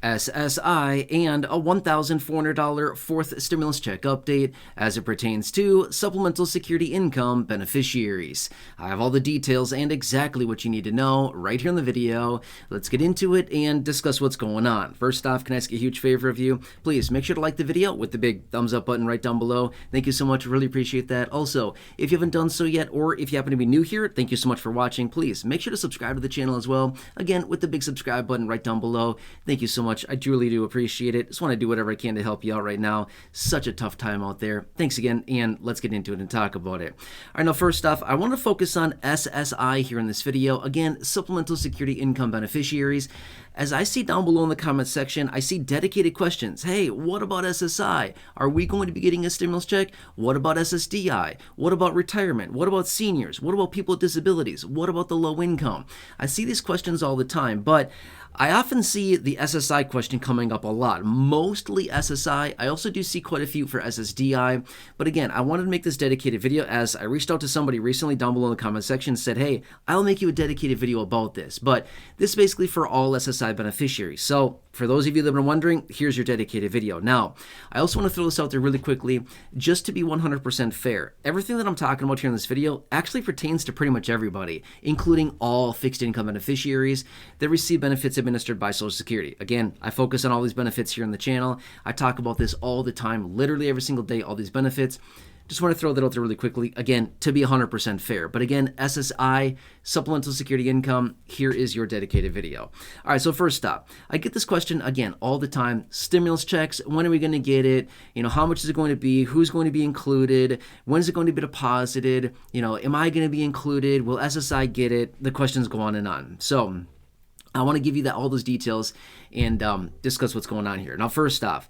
SSI, and a $1,400 fourth stimulus check update as it pertains to supplemental security income beneficiaries. I have all the details and exactly what you need to know right here in the video. Let's get into it and discuss what's going on. First off, can I ask a huge favor of you? Please make sure to like the video with the big thumbs up button right down below. Thank you so much. Really appreciate that. Also, if you haven't done so yet, or if you happen to be new here, thank you so much for watching. Please make sure to subscribe to the channel as well. Again, with the big subscribe button right down below. Thank you so much. I truly do appreciate it. Just want to do whatever I can to help you out right now. Such a tough time out there. Thanks again, and let's get into it and talk about it. All right, now first off, I want to focus on SSI here in this video. Again, supplemental security income beneficiaries. As I see down below in the comments section, I see dedicated questions. Hey, what about SSI? Are we going to be getting a stimulus check? What about SSDI? What about retirement? What about seniors? What about people with disabilities? What about the low income? I see these questions all the time, but I often see the SSI question coming up a lot, mostly SSI. I also do see quite a few for SSDI, but again, I wanted to make this dedicated video as I reached out to somebody recently down below in the comment section and said, hey, I'll make you a dedicated video about this, but this is basically for all SSI beneficiaries. So for those of you that have been wondering, here's your dedicated video. Now, I also want to throw this out there really quickly, just to be 100% fair. Everything that I'm talking about here in this video actually pertains to pretty much everybody, including all fixed income beneficiaries that receive benefits administered by Social Security. Again, I focus on all these benefits here on the channel. I talk about this all the time, literally every single day, all these benefits. Just want to throw that out there really quickly, again, to be 100% fair. But again, SSI, supplemental security income, here is your dedicated video. All right, so first up, I get this question, again, all the time. Stimulus checks, when are we going to get it? You know, how much is it going to be? Who's going to be included? When is it going to be deposited? You know, am I going to be included? Will SSI get it? The questions go on and on. So I want to give you all those details and discuss what's going on here. Now, first off,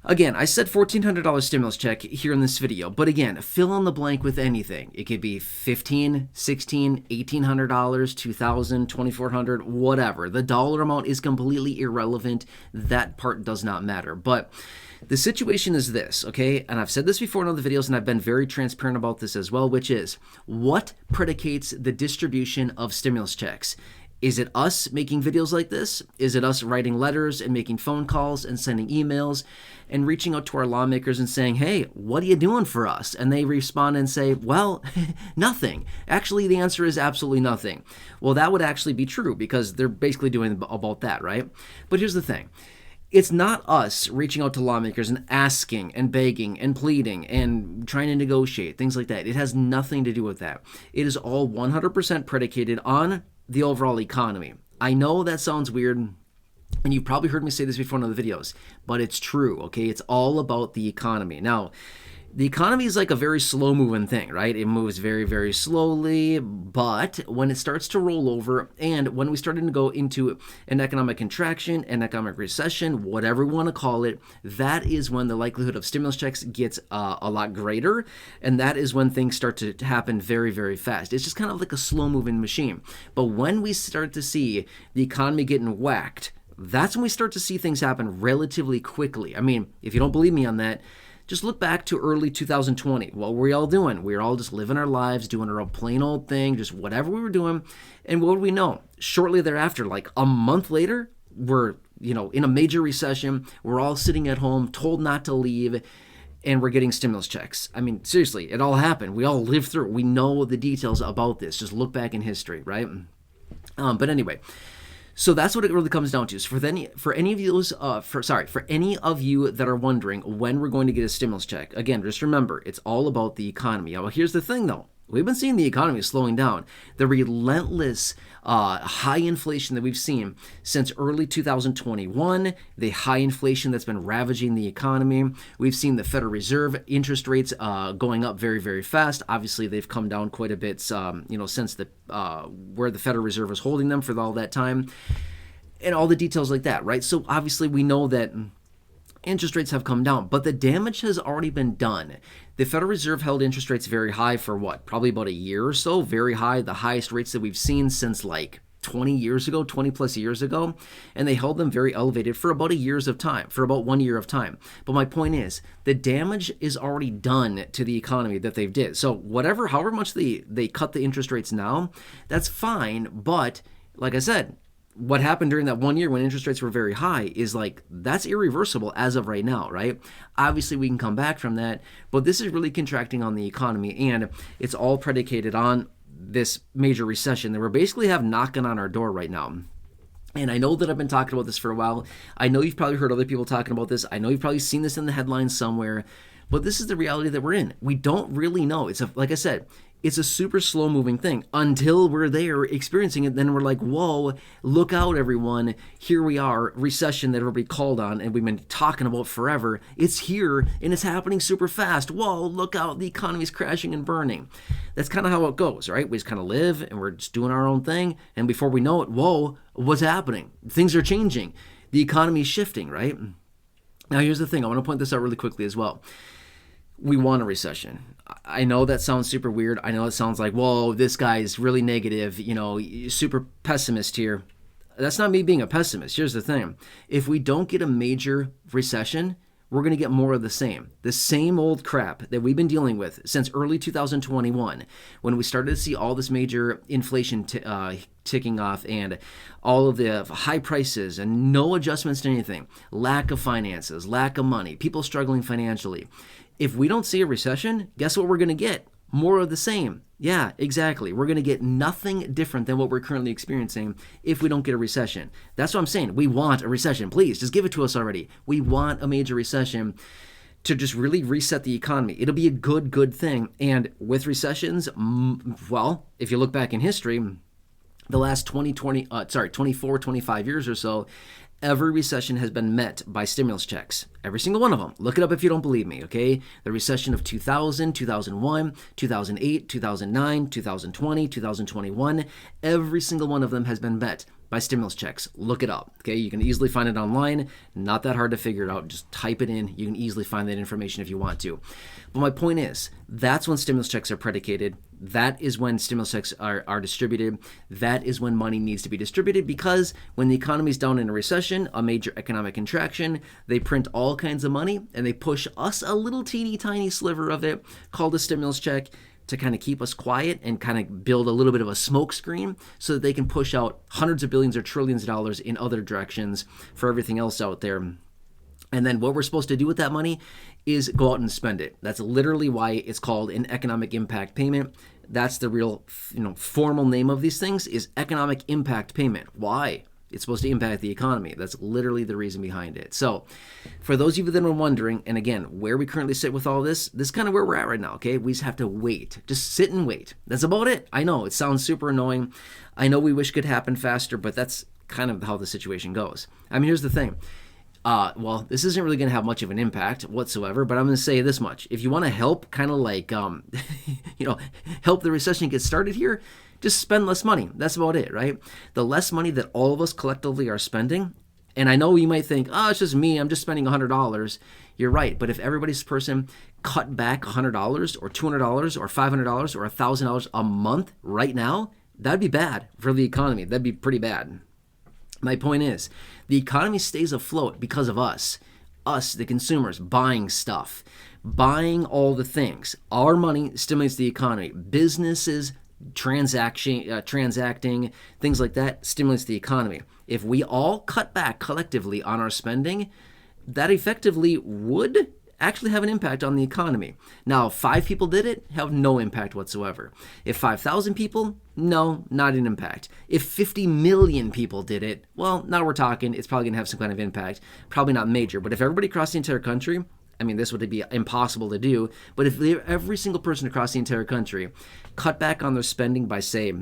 again, I said $1,400 stimulus check here in this video, but again, fill in the blank with anything. It could be $1,500, $1,600, $1,800, $2,000, $2,400, whatever. The dollar amount is completely irrelevant. That part does not matter. But the situation is this, okay? And I've said this before in other videos, and I've been very transparent about this as well, which is what predicates the distribution of stimulus checks? Is it us making videos like this? Is it us writing letters and making phone calls and sending emails and reaching out to our lawmakers and saying, hey, what are you doing for us? And they respond and say, well, nothing. Actually, the answer is absolutely nothing. Well, that would actually be true because they're basically doing about that, right? But here's the thing. It's not us reaching out to lawmakers and asking and begging and pleading and trying to negotiate, things like that. It has nothing to do with that. It is all 100% predicated on the overall economy. I know that sounds weird, and you've probably heard me say this before in other videos, but it's true, okay? It's all about the economy. Now, the economy is like a very slow-moving thing, right? It moves very, very slowly, but when it starts to roll over and when we started to go into an economic contraction, an economic recession, whatever we want to call it, that is when the likelihood of stimulus checks gets a lot greater, and that is when things start to happen very, very fast. It's just kind of like a slow-moving machine. But when we start to see the economy getting whacked, that's when we start to see things happen relatively quickly. I mean, if you don't believe me on that, just look back to early 2020. What were we all doing? We were all just living our lives, doing our own plain old thing, just whatever we were doing. And what do we know? Shortly thereafter, like a month later, we're, in a major recession. We're all sitting at home, told not to leave, and we're getting stimulus checks. I mean, seriously, it all happened. We all lived through it. We know the details about this. Just look back in history, right? But anyway. So that's what it really comes down to. So for any of you that are wondering when we're going to get a stimulus check, again, just remember, it's all about the economy. Well, here's the thing, though. We've been seeing the economy slowing down. The relentless high inflation that we've seen since early 2021, the high inflation that's been ravaging the economy. We've seen the Federal Reserve interest rates going up very, very fast. Obviously, they've come down quite a bit, since where the Federal Reserve was holding them for all that time, and all the details like that, right? So obviously, we know that interest rates have come down, but the damage has already been done. The Federal Reserve held interest rates very high for what? Probably about a year or so, very high, the highest rates that we've seen since like 20 plus years ago, and they held them very elevated for about 1 year of time. But my point is, the damage is already done to the economy that they've did. So however much they cut the interest rates now, that's fine, but like I said, what happened during that 1 year when interest rates were very high is like, that's irreversible as of right now, right? Obviously, we can come back from that, but this is really contracting on the economy, and it's all predicated on this major recession that we're basically have knocking on our door right now. And I know that I've been talking about this for a while. I know you've probably heard other people talking about this. I know you've probably seen this in the headlines somewhere, but this is the reality that we're in. We don't really know. Like I said, it's a super slow moving thing until we're there experiencing it. Then we're like, whoa, look out, everyone. Here we are, recession that everybody called on and we've been talking about forever. It's here and it's happening super fast. Whoa, look out, the economy's crashing and burning. That's kind of how it goes, right? We just kind of live and we're just doing our own thing. And before we know it, whoa, what's happening? Things are changing. The economy's shifting, right? Now, here's the thing. I want to point this out really quickly as well. We want a recession. I know that sounds super weird. I know it sounds like, whoa, this guy is really negative, super pessimist here. That's not me being a pessimist. Here's the thing. If we don't get a major recession, we're going to get more of the same old crap that we've been dealing with since early 2021, when we started to see all this major inflation ticking off and all of the high prices and no adjustments to anything, lack of finances, lack of money, people struggling financially. If we don't see a recession, guess what we're going to get? More of the same. Yeah, exactly. We're going to get nothing different than what we're currently experiencing if we don't get a recession. That's what I'm saying. We want a recession. Please, just give it to us already. We want a major recession to just really reset the economy. It'll be a good thing. And with recessions, well, if you look back in history, the last 24, 25 years or so, every recession has been met by stimulus checks. Every single one of them. Look it up if you don't believe me, okay? The recession of 2000, 2001, 2008, 2009, 2020, 2021, every single one of them has been met by stimulus checks. Look it up, okay? You can easily find it online. Not that hard to figure it out. Just type it in. You can easily find that information if you want to. But my point is, that's when stimulus checks are predicated. That is when stimulus checks are distributed. That is when money needs to be distributed, because when the economy's down in a recession, a major economic contraction, they print all kinds of money and they push us a little teeny tiny sliver of it called a stimulus check to kind of keep us quiet and kind of build a little bit of a smoke screen so that they can push out hundreds of billions or trillions of dollars in other directions for everything else out there. And then what we're supposed to do with that money is go out and spend it. That's literally why it's called an economic impact payment. That's the real, formal name of these things, is economic impact payment. Why? It's supposed to impact the economy. That's literally the reason behind it. So for those of you that are wondering, and again, where we currently sit with all this is kind of where we're at right now, okay? We just have to wait. Just sit and wait. That's about it. I know it sounds super annoying. I know we wish it could happen faster, but that's kind of how the situation goes. I mean, here's the thing. Well, this isn't really going to have much of an impact whatsoever, but I'm going to say this much. If you want to help kind of like, help the recession get started here, just spend less money. That's about it, right? The less money that all of us collectively are spending, and I know you might think, oh, it's just me, I'm just spending $100. You're right, but if everybody's person cut back $100 or $200 or $500 or $1,000 a month right now, that'd be bad for the economy. That'd be pretty bad. My point is, the economy stays afloat because of us, the consumers, buying stuff, buying all the things. Our money stimulates the economy. Businesses transacting, things like that stimulates the economy. If we all cut back collectively on our spending, that effectively would actually have an impact on the economy. Now, if 5 people did it, have no impact whatsoever. If 5,000 people, no, not an impact. If 50 million people did it, well, now we're talking, it's probably going to have some kind of impact. Probably not major, but if everybody across the entire country, I mean, this would be impossible to do, but if every single person across the entire country cut back on their spending by, say,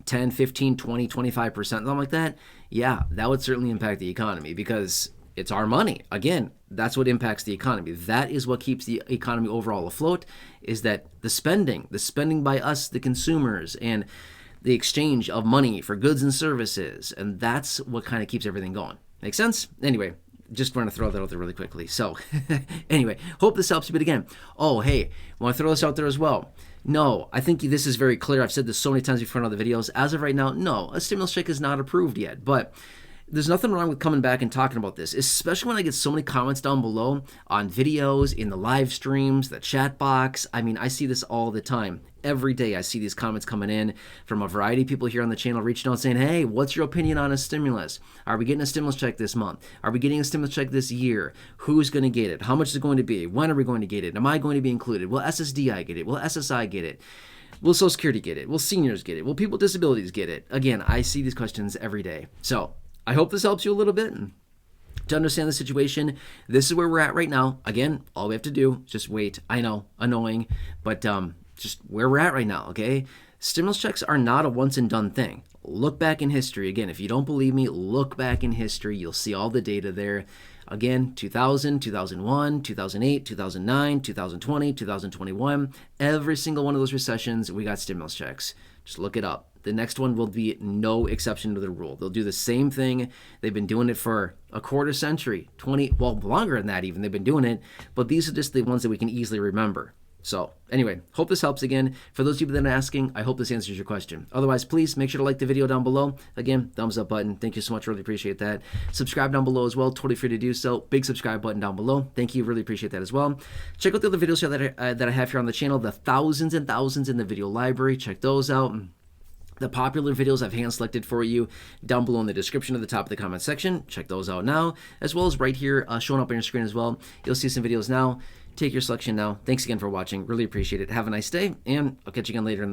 10, 15, 20, 25%, something like that, yeah, that would certainly impact the economy because it's our money. Again, that's what impacts the economy. That is what keeps the economy overall afloat, is that the spending by us, the consumers, and the exchange of money for goods and services, and that's what kind of keeps everything going. Make sense? Anyway, just want to throw that out there really quickly. So anyway, hope this helps you. But again, oh, hey, want to throw this out there as well. No, I think this is very clear. I've said this so many times before in other videos. As of right now, no, a stimulus check is not approved yet. But there's nothing wrong with coming back and talking about this, especially when I get so many comments down below on videos, in the live streams, the chat box. I mean, I see this all the time. Every day I see these comments coming in from a variety of people here on the channel reaching out saying, hey, what's your opinion on a stimulus? Are we getting a stimulus check this month? Are we getting a stimulus check this year? Who's going to get it? How much is it going to be? When are we going to get it? Am I going to be included? Will SSDI get it? Will SSI get it? Will Social Security get it? Will seniors get it? Will people with disabilities get it? Again, I see these questions every day. So I hope this helps you a little bit to understand the situation. This is where we're at right now. Again, all we have to do is just wait. I know, annoying, but just where we're at right now, okay? Stimulus checks are not a once and done thing. Look back in history. Again, if you don't believe me, look back in history. You'll see all the data there. Again, 2000, 2001, 2008, 2009, 2020, 2021, every single one of those recessions, we got stimulus checks. Just look it up. The next one will be no exception to the rule. They'll do the same thing. They've been doing it for a quarter century, 20, well, longer than that even. They've been doing it, but these are just the ones that we can easily remember. So anyway, hope this helps again. For those people that are asking, I hope this answers your question. Otherwise, please make sure to like the video down below. Again, thumbs up button. Thank you so much. Really appreciate that. Subscribe down below as well. Totally free to do so. Big subscribe button down below. Thank you. Really appreciate that as well. Check out the other videos here that I have here on the channel. The thousands and thousands in the video library. Check those out. The popular videos I've hand selected for you down below in the description at the top of the comment section. Check those out now, as well as right here showing up on your screen as well. You'll see some videos now. Take your selection now. Thanks again for watching. Really appreciate it. Have a nice day, and I'll catch you again later in the